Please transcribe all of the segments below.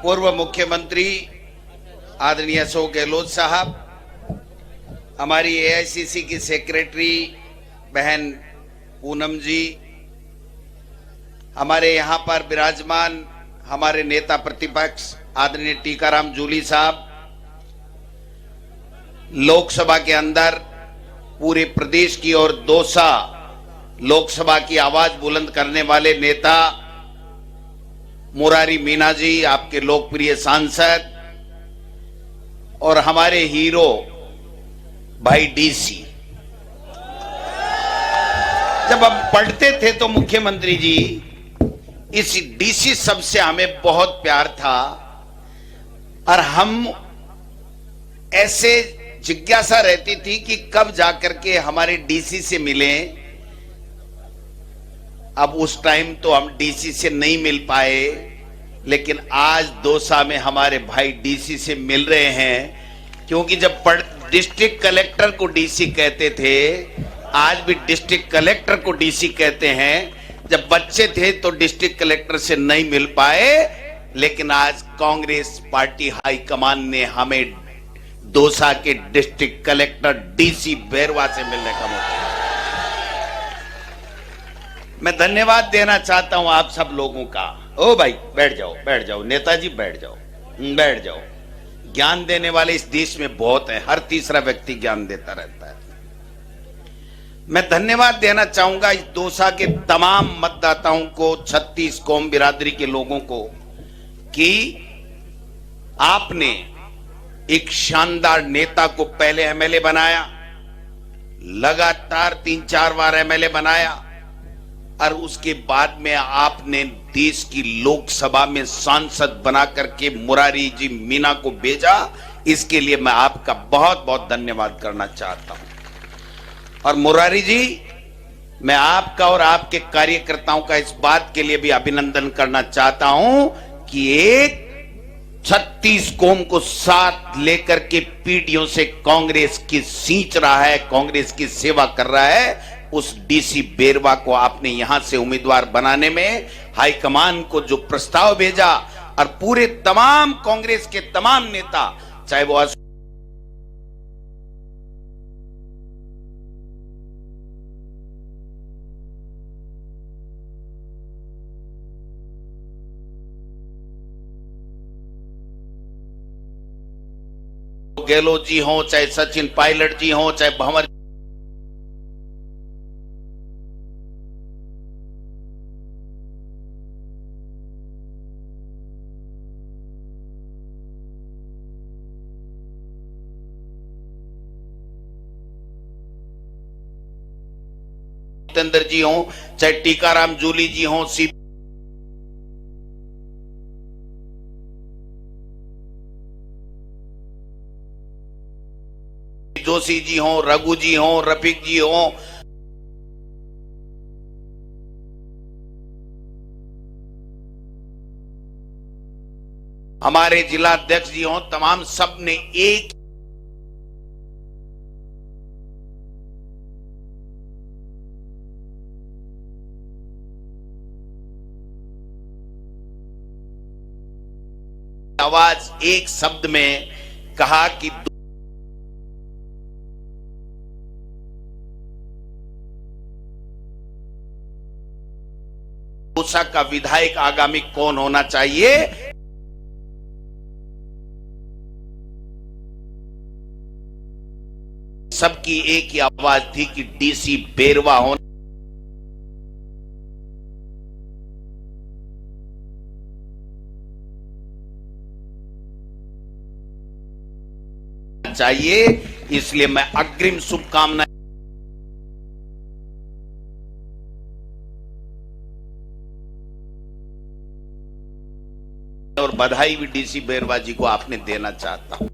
पूर्व मुख्यमंत्री आदरणीय अशोक गहलोत साहब, हमारी एआईसीसी की सेक्रेटरी बहन पूनम जी, हमारे यहाँ पर विराजमान हमारे नेता प्रतिपक्ष आदरणीय टीकाराम जूली साहब, लोकसभा के अंदर पूरे प्रदेश की और दौसा लोकसभा की आवाज बुलंद करने वाले नेता मुरारी मीना जी, आपके लोकप्रिय सांसद, और हमारे हीरो भाई डीसी। जब हम पढ़ते थे तो मुख्यमंत्री जी, इस डीसी शब्द से हमें बहुत प्यार था और हम ऐसे जिज्ञासा रहती थी कि कब जाकर के हमारे डीसी से मिलें। अब उस टाइम तो हम डीसी से नहीं मिल पाए, लेकिन आज दौसा में हमारे भाई डीसी से मिल रहे हैं, क्योंकि जब डिस्ट्रिक्ट कलेक्टर को डीसी कहते थे, आज भी डिस्ट्रिक्ट कलेक्टर को डीसी कहते हैं। जब बच्चे थे तो डिस्ट्रिक्ट कलेक्टर से नहीं मिल पाए, लेकिन आज कांग्रेस पार्टी हाईकमान ने हमें दौसा के डिस्ट्रिक्ट कलेक्टर डीसी बैरवा से मिलने का मौका। मैं धन्यवाद देना चाहता हूं आप सब लोगों का। ओ भाई बैठ जाओ नेताजी, बैठ जाओ। ज्ञान देने वाले इस देश में बहुत है, हर तीसरा व्यक्ति ज्ञान देता रहता है। मैं धन्यवाद देना चाहूंगा इस दौसा के तमाम मतदाताओं को, 36 कौम बिरादरी के लोगों को, कि आपने एक शानदार नेता को पहले एमएलए बनाया, लगातार 3-4 बार एमएलए बनाया, और उसके बाद में आपने देश की लोकसभा में सांसद बना करके मुरारी जी मीना को भेजा। इसके लिए मैं आपका बहुत बहुत धन्यवाद करना चाहता हूं। और मुरारी जी, मैं आपका और आपके कार्यकर्ताओं का इस बात के लिए भी अभिनंदन करना चाहता हूं कि एक 36 कौम को साथ लेकर के पीढ़ियों से कांग्रेस की सींच रहा है, कांग्रेस की सेवा कर रहा है। उस डीसी बैरवा को आपने यहां से उम्मीदवार बनाने में हाईकमान को जो प्रस्ताव भेजा, और पूरे तमाम कांग्रेस के तमाम नेता, चाहे वो गहलोत जी हो, चाहे सचिन पायलट जी हो, चाहे भंवर जितेंद्र जी हो, चाहे टीकाराम जूली जी हो, जोशी जी हो, रघु जी हो, रफीक जी हो, हमारे जिला अध्यक्ष जी हो, तमाम सब ने एक आवाज, एक शब्द में कहा कि दौसा का विधायक आगामी कौन होना चाहिए। सबकी एक ही आवाज थी कि डीसी बैरवा होना चाहिए। इसलिए मैं अग्रिम शुभकामनाएं और बधाई भी डीसी बैरवा जी को आपने देना चाहता हूं।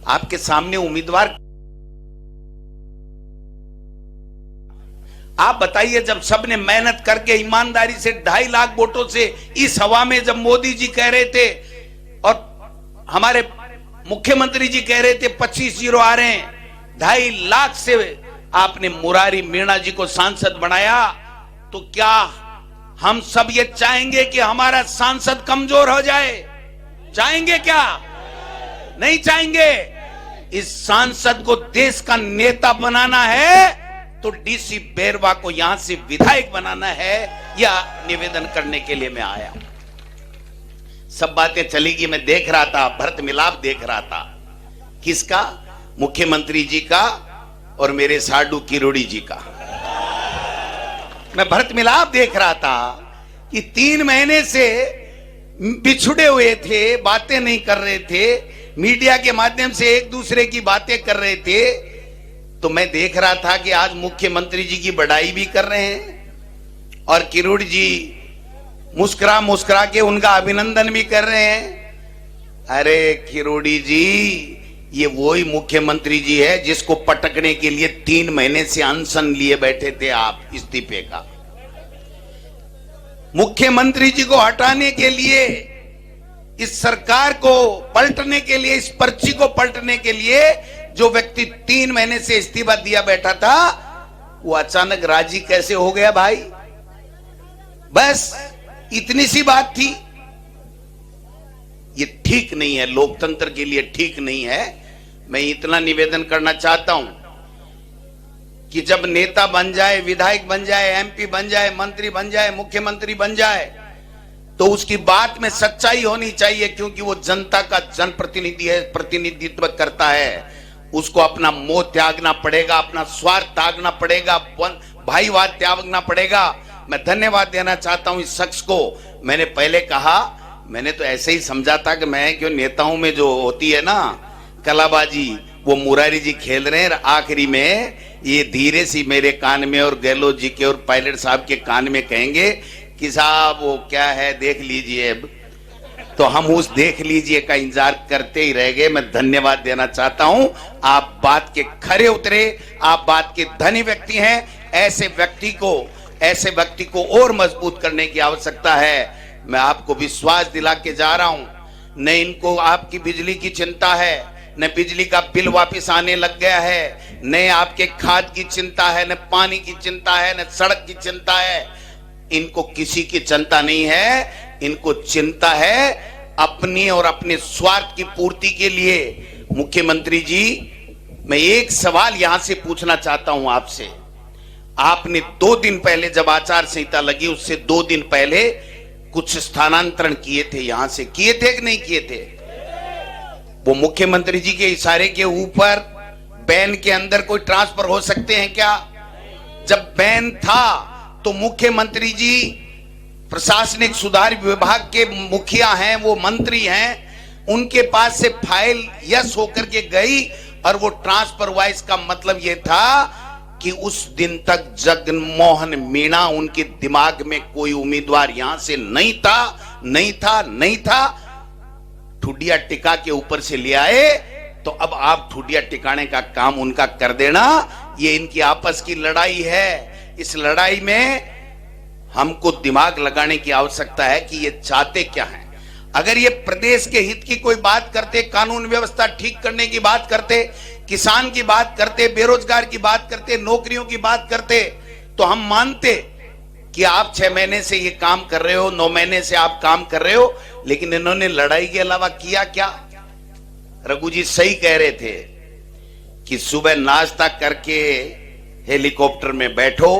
आपके सामने उम्मीदवार, आप बताइए, जब सबने मेहनत करके ईमानदारी से 2.5 लाख वोटों से इस हवा में जब मोदी जी कह रहे थे और हमारे मुख्यमंत्री जी कह रहे थे 25-0 आ रहे हैं, 2.5 लाख से आपने मुरारी मीणा जी को सांसद बनाया, तो क्या हम सब ये चाहेंगे कि हमारा सांसद कमजोर हो जाए? चाहेंगे क्या? नहीं चाहेंगे। इस सांसद को देश का नेता बनाना है तो डीसी बेरवा को यहां से विधायक बनाना है, यह निवेदन करने के लिए मैं आया। सब बातें चलेगी, मैं देख रहा था, भरत मिलाप देख रहा था। किसका? मुख्यमंत्री जी का और मेरे साडू किरोड़ी जी का। मैं भरत मिलाप देख रहा था कि 3 महीने से बिछुड़े हुए थे, बातें नहीं कर रहे थे, मीडिया के माध्यम से एक दूसरे की बातें कर रहे थे। तो मैं देख रहा था कि आज मुख्यमंत्री जी की बड़ाई भी कर रहे हैं और किरोड़ी जी मुस्कुरा मुस्कुरा के उनका अभिनंदन भी कर रहे हैं। अरे किरोड़ी जी, ये वही मुख्यमंत्री जी है जिसको पटकने के लिए 3 महीने से अनशन लिए बैठे थे आप इस्तीफे का। मुख्यमंत्री जी को हटाने के लिए, इस सरकार को पलटने के लिए, इस पर्ची को पलटने के लिए जो व्यक्ति 3 महीने से इस्तीफा दिया बैठा था, वो अचानक राजी कैसे हो गया भाई? बस इतनी सी बात थी। ये ठीक नहीं है, लोकतंत्र के लिए ठीक नहीं है। मैं इतना निवेदन करना चाहता हूं कि जब नेता बन जाए, विधायक बन जाए, एमपी बन जाए, मंत्री बन जाए, मुख्यमंत्री बन जाए, तो उसकी बात में सच्चाई होनी चाहिए, क्योंकि वो जनता का जनप्रतिनिधि है, प्रतिनिधित्व करता है। उसको अपना मोह त्यागना पड़ेगा, अपना स्वार्थ त्यागना पड़ेगा, भाईवाद त्यागना पड़ेगा। मैं धन्यवाद देना चाहता हूं इस शख्स को। मैंने पहले कहा, मैंने तो ऐसे ही समझा था कि मैं क्यों, नेताओं में जो होती है ना कलाबाजी, वो मुरारी जी खेल रहे हैं। आखिरी में ये धीरे सी मेरे कान में और गहलोत जी के और पायलट साहब के कान में कहेंगे कि साहब वो क्या है देख लीजिए। तो हम उस देख लीजिए का इंतजार करते ही रह गए। मैं धन्यवाद देना चाहता हूं, आप बात के खरे उतरे, आप बात के धनी व्यक्ति हैं। ऐसे व्यक्ति को और मजबूत करने की आवश्यकता है। मैं आपको विश्वास दिला के जा रहा हूं, न इनको आपकी बिजली की चिंता है, न बिजली का बिल वापस आने लग गया है, न आपके खाद की चिंता है, न पानी की चिंता है, न सड़क की चिंता है। इनको किसी की चिंता नहीं है, इनको चिंता है अपनी और अपने स्वार्थ की पूर्ति के लिए। मुख्यमंत्री जी, मैं एक सवाल यहां से पूछना चाहता हूं आपसे। आपने 2 दिन पहले, जब आचार संहिता लगी उससे 2 दिन पहले कुछ स्थानांतरण किए थे, यहां से किए थे कि नहीं किए थे? वो मुख्यमंत्री जी के इशारे के ऊपर बैन के अंदर कोई ट्रांसफर हो सकते हैं क्या? जब बैन था तो मुख्यमंत्री जी प्रशासनिक सुधार विभाग के मुखिया हैं, वो मंत्री हैं, उनके पास से फाइल यस होकर के गई और वो ट्रांसफर हुआ। इसका मतलब ये था कि उस दिन तक जगनमोहन मीणा, उनके दिमाग में कोई उम्मीदवार यहां से नहीं था। ठुडिया टिका के ऊपर से ले आए, तो अब आप ठुडिया टिकाने का काम उनका कर देना। ये इनकी आपस की लड़ाई है। इस लड़ाई में हमको दिमाग लगाने की आवश्यकता है कि ये चाहते क्या हैं। अगर ये प्रदेश के हित की कोई बात करते, कानून व्यवस्था ठीक करने की बात करते, किसान की बात करते, बेरोजगार की बात करते, नौकरियों की बात करते, तो हम मानते कि आप 6 महीने से ये काम कर रहे हो, 9 महीने से आप काम कर रहे हो। लेकिन इन्होंने लड़ाई के अलावा किया क्या? रघु जी सही कह रहे थे कि सुबह नाश्ता करके हेलीकॉप्टर में बैठो,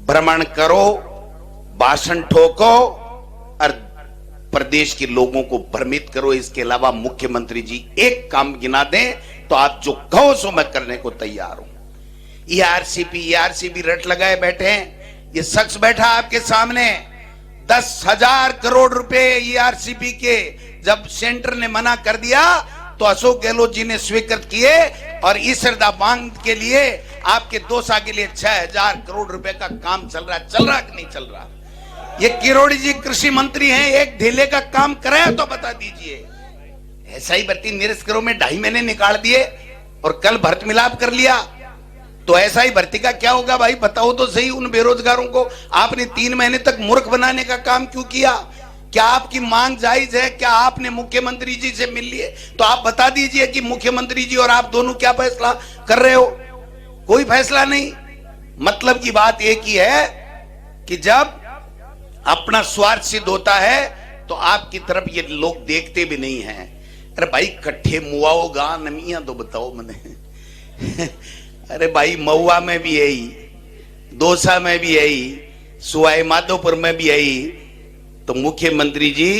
भ्रमण करो, भाषण ठोको और प्रदेश के लोगों को भ्रमित करो। इसके अलावा मुख्यमंत्री जी एक काम गिना दें तो आप जो कहो सो मैं करने को तैयार हूं। ईआरसीबी रट लगाए बैठे हैं। ये शख्स बैठा आपके सामने, 10,000 करोड़ रुपए ईआरसीबी के जब सेंटर ने मना कर दिया तो अशोक गहलोत जी ने स्वीकृत किए और ईसरदा बांध के लिए आपके दोसा के लिए 6,000 करोड़ रुपए का काम चल रहा कि नहीं चल रहा? ये किरोड़ी जी कृषि मंत्री हैं, एक ढीले का काम कराया तो बता दीजिए। ऐसा ही भर्ती निरस्त करो में 2.5 महीने निकाल दिए और कल भर्त मिलाप कर लिया, तो ऐसा ही भर्ती का क्या होगा भाई? बताओ तो सही। उन बेरोजगारों को आपने 3 महीने तक मूर्ख बनाने का काम क्यों किया? क्या आपकी मांग जायज है? क्या आपने मुख्यमंत्री जी से मिल लिए? तो आप बता दीजिए कि मुख्यमंत्री जी और आप दोनों क्या फैसला कर रहे हो। कोई फैसला नहीं। मतलब की बात एक ही है कि जब अपना स्वार्थ सिद्ध होता है तो आपकी तरफ ये लोग देखते भी नहीं हैं। अरे भाई कट्ठे मुआओ गा नमिया तो बताओ मैंने अरे भाई महुआ में भी यही, दौसा में भी यही, सवाई माधोपुर में भी यही। तो मुख्यमंत्री जी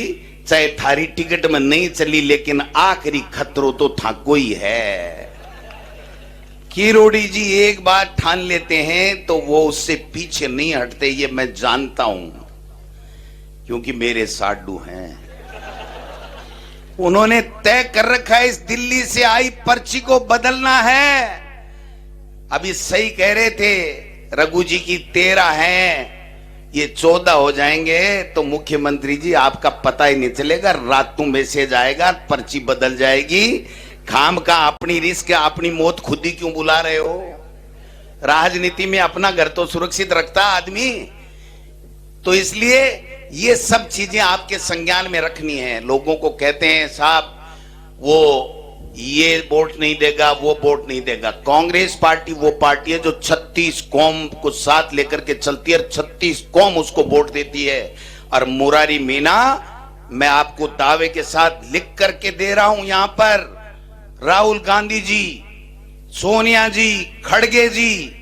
चाहे थारी टिकट में नहीं चली लेकिन आखिरी खतरो तो था कोई है। किरोड़ी जी एक बार ठान लेते हैं तो वो उससे पीछे नहीं हटते, ये मैं जानता हूं क्योंकि मेरे साडू हैं। उन्होंने तय कर रखा है इस दिल्ली से आई पर्ची को बदलना है। अभी सही कह रहे थे रघु जी की 13 हैं, ये 14 हो जाएंगे तो मुख्यमंत्री जी आपका पता ही नहीं चलेगा, रातों मैसेज आएगा, पर्ची बदल जाएगी। खाम का अपनी रिस्क अपनी मौत खुद ही क्यों बुला रहे हो? राजनीति में अपना घर तो सुरक्षित रखता आदमी। तो इसलिए ये सब चीजें आपके संज्ञान में रखनी है। लोगों को कहते हैं साहब वो ये वोट नहीं देगा, वो वोट नहीं देगा। कांग्रेस पार्टी वो पार्टी है जो 36 कौम को साथ लेकर के चलती है और 36 कौम उसको वोट देती है। और मुरारी मीना मैं आपको दावे के साथ लिख करके दे रहा हूं, यहां पर राहुल गांधी जी, सोनिया जी, खड़गे जी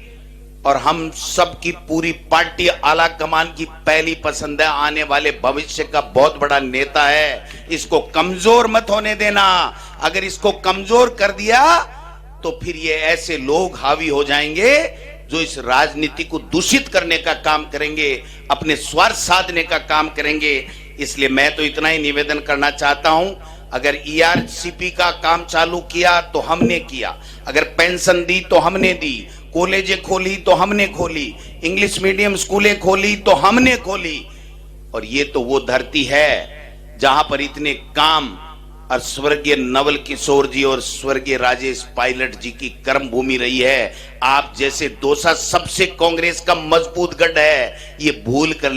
और हम सब की पूरी पार्टी आला कमान की पहली पसंद है। आने वाले भविष्य का बहुत बड़ा नेता है, इसको कमजोर मत होने देना। अगर इसको कमजोर कर दिया तो फिर ये ऐसे लोग हावी हो जाएंगे जो इस राजनीति को दूषित करने का काम करेंगे, अपने स्वार्थ साधने का काम करेंगे। इसलिए मैं तो इतना ही निवेदन करना चाहता हूं, अगर ईआरसीपी का काम चालू किया तो हमने किया, अगर पेंशन दी तो हमने दी, कॉलेजें खोली तो हमने खोली, इंग्लिश मीडियम स्कूलें खोली तो हमने खोली। और ये तो वो धरती है जहां पर इतने काम और स्वर्गीय नवल किशोर जी और स्वर्गीय राजेश पायलट जी की कर्म भूमि रही है। आप जैसे दौसा सबसे कांग्रेस का मजबूत गढ़ है। ये भूल कर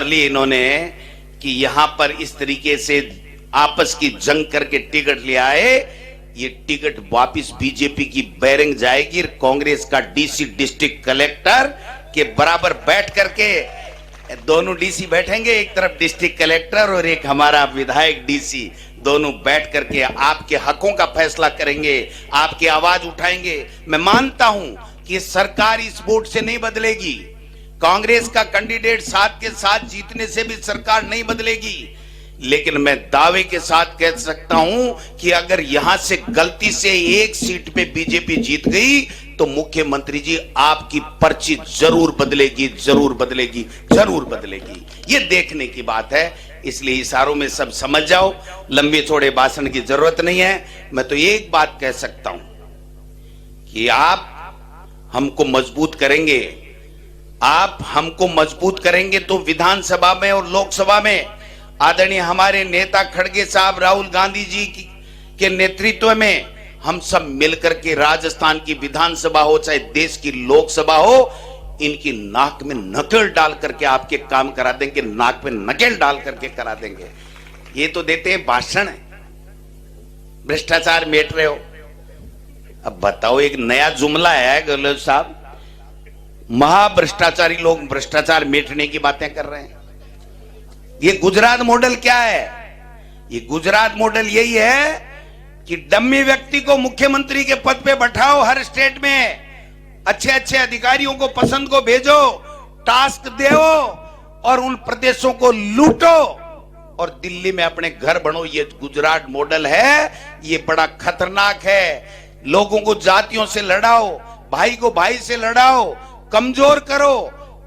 ली इन्होंने कि यहां पर इस तरीके से आपस की जंग करके टिकट ले आए। ये टिकट वापिस बीजेपी की बैरिंग जाएगी। कांग्रेस का डीसी डिस्ट्रिक्ट कलेक्टर के बराबर बैठ करके, दोनों डीसी बैठेंगे, एक तरफ डिस्ट्रिक्ट कलेक्टर और एक हमारा विधायक डीसी, दोनों बैठ करके आपके हकों का फैसला करेंगे, आपकी आवाज उठाएंगे। मैं मानता हूं कि सरकार इस वोट से नहीं बदलेगी, कांग्रेस का कैंडिडेट साथ के साथ जीतने से भी सरकार नहीं बदलेगी। लेकिन मैं दावे के साथ कह सकता हूं कि अगर यहां से गलती से एक सीट पे बीजेपी जीत गई तो मुख्यमंत्री जी आपकी पर्ची जरूर बदलेगी, जरूर बदलेगी, जरूर बदलेगी। ये देखने की बात है। इसलिए इशारों में सब समझ जाओ, लंबे चौड़े भाषण की जरूरत नहीं है। मैं तो एक बात कह सकता हूं कि आप हमको मजबूत करेंगे, आप हमको मजबूत करेंगे तो विधानसभा में और लोकसभा में आदरणीय हमारे नेता खड़गे साहब राहुल गांधी जी के नेतृत्व में हम सब मिलकर के राजस्थान की विधानसभा हो चाहे देश की लोकसभा हो, इनकी नाक में नकेल डाल करके आपके काम करा देंगे, नाक में नकेल डाल करके करा देंगे। ये तो देते हैं भाषण, भ्रष्टाचार मेट रहे हो। अब बताओ, एक नया जुमला है गहलोत साहब, महाभ्रष्टाचारी लोग भ्रष्टाचार मेटने की बातें कर रहे हैं। ये गुजरात मॉडल क्या है? ये गुजरात मॉडल यही है कि डम्मी व्यक्ति को मुख्यमंत्री के पद पे बैठाओ, हर स्टेट में अच्छे अच्छे अधिकारियों को पसंद को भेजो, टास्क दो और उन प्रदेशों को लूटो और दिल्ली में अपने घर बनो। ये गुजरात मॉडल है, ये बड़ा खतरनाक है। लोगों को जातियों से लड़ाओ, भाई को भाई से लड़ाओ, कमजोर करो।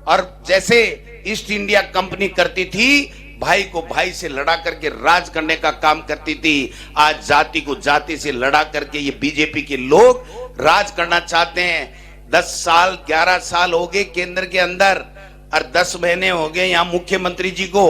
और जैसे ईस्ट इंडिया कंपनी करती थी, भाई को भाई से लड़ा करके राज करने का काम करती थी, आज जाति को जाति से लड़ा करके ये बीजेपी के लोग राज करना चाहते हैं। 10 साल 11 साल हो गए केंद्र के अंदर और 10 महीने हो गए यहाँ मुख्यमंत्री जी को।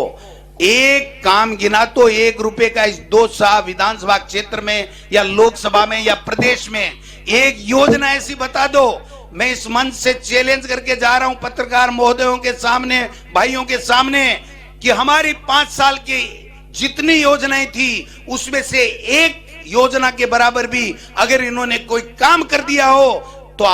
एक काम गिना तो 1 रुपए का इस दौसा विधानसभा क्षेत्र में या लोकसभा में या प्रदेश में एक योजना ऐसी बता दो मैं इस मंच से चैलेंज करके जा रहा हूं पत्रकार महोदयों के सामने, भाइयों के सामने, कि हमारी 5 साल की जितनी योजनाएं थी उसमें से एक योजना के बराबर भी अगर इन्होंने कोई काम कर दिया हो तो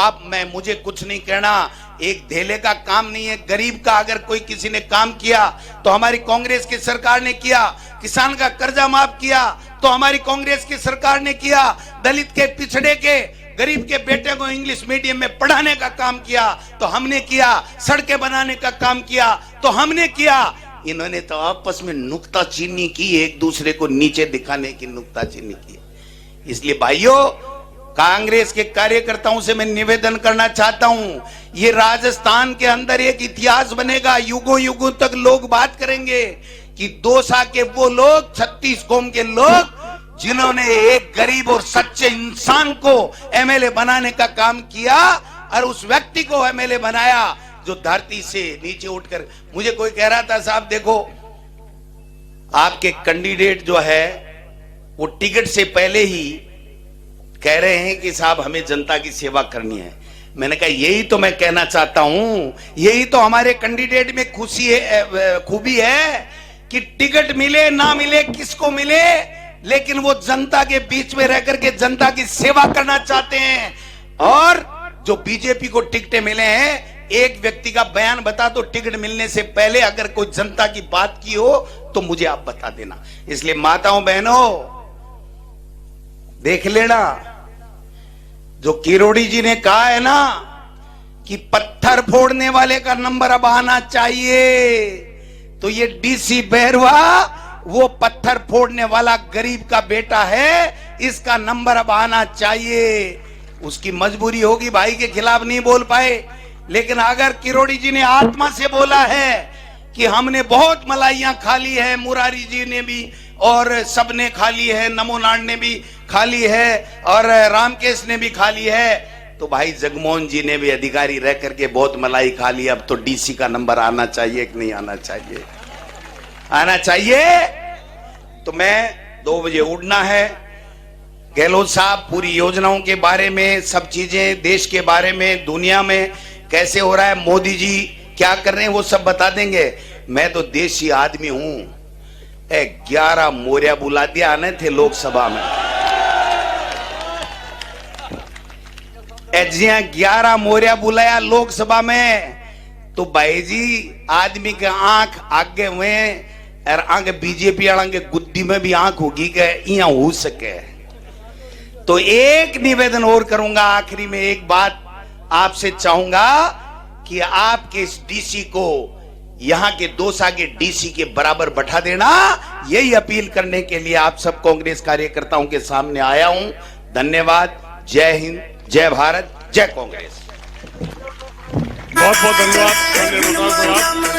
मुझे कुछ नहीं कहना। एक धेले का काम नहीं है, गरीब का अगर कोई किसी ने काम किया तो हमारी कांग्रेस की सरकार ने किया। किसान का कर्जा माफ किया तो हमारी कांग्रेस की सरकार ने किया। दलित के, पिछड़े के, गरीब के बेटे को इंग्लिश मीडियम में पढ़ाने का काम किया तो हमने किया। सड़कें बनाने का काम किया तो हमने किया। इन्होंने तो आपस में नुक्ताचीनी की, एक दूसरे को नीचे दिखाने की नुक्ताचीनी की। इसलिए भाइयों, कांग्रेस के कार्यकर्ताओं से मैं निवेदन करना चाहता हूं, ये राजस्थान के अंदर एक इतिहास बनेगा। युगों युगों तक लोग बात करेंगे कि दौसा के वो लोग, 36 कौम के लोग जिन्होंने एक गरीब और सच्चे इंसान को एमएलए बनाने का काम किया और उस व्यक्ति को एमएलए बनाया जो धरती से नीचे उठकर। मुझे कोई कह रहा था, साहब देखो आपके कैंडिडेट जो है वो टिकट से पहले ही कह रहे हैं कि साहब हमें जनता की सेवा करनी है। मैंने कहा यही तो मैं कहना चाहता हूं, यही तो हमारे कैंडिडेट में खुशी है, खूबी है कि टिकट मिले ना मिले, किसको मिले, लेकिन वो जनता के बीच में रहकर के जनता की सेवा करना चाहते हैं। और जो बीजेपी को टिकटें मिले हैं, एक व्यक्ति का बयान बता दो टिकट मिलने से पहले, अगर कोई जनता की बात की हो तो मुझे आप बता देना। इसलिए माताओं बहनों देख लेना, जो किरोड़ी जी ने कहा है ना कि पत्थर फोड़ने वाले का नंबर अब आना चाहिए, तो ये डीसी बैरवा वो पत्थर फोड़ने वाला गरीब का बेटा है, इसका नंबर अब आना चाहिए। उसकी मजबूरी होगी, भाई के खिलाफ नहीं बोल पाए, लेकिन अगर किरोड़ी जी ने आत्मा से बोला है कि हमने बहुत मलाइयां खा ली है, मुरारी जी ने भी और सबने खा ली है, नमो नारायण ने भी खा ली है और रामकेश ने भी खा ली है, तो भाई जगमोहन जी ने भी अधिकारी रह करके बहुत मलाई खा ली। अब तो डीसी का नंबर आना चाहिए कि नहीं आना चाहिए? आना चाहिए। तो मैं 2 बजे उड़ना है। गहलोत साहब पूरी योजनाओं के बारे में, सब चीजें देश के बारे में, दुनिया में कैसे हो रहा है, मोदी जी क्या कर रहे हैं, वो सब बता देंगे। मैं तो देशी आदमी हूं। 11 मोरिया बुला दिया आने थे लोकसभा में, 11 मोरिया बुलाया लोकसभा में, तो भाई जी आदमी के आंख आगे हुए और आगे बीजेपी वाला के गुद्दी में भी आंख होगी के यहाँ हो सके। तो एक निवेदन और करूंगा, आखिरी में एक बात आपसे चाहूंगा कि आपके इस डीसी को यहां के दौसा के डीसी के बराबर बैठा देना। यही अपील करने के लिए आप सब कांग्रेस कार्यकर्ताओं के सामने आया हूं। धन्यवाद। जय हिंद, जय भारत, जय कांग्रेस। बहुत बहुत धन्यवाद।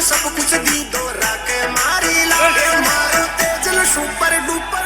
सब कुछ दी दो राके मारी लागे मारो तेजल सुपर डुपर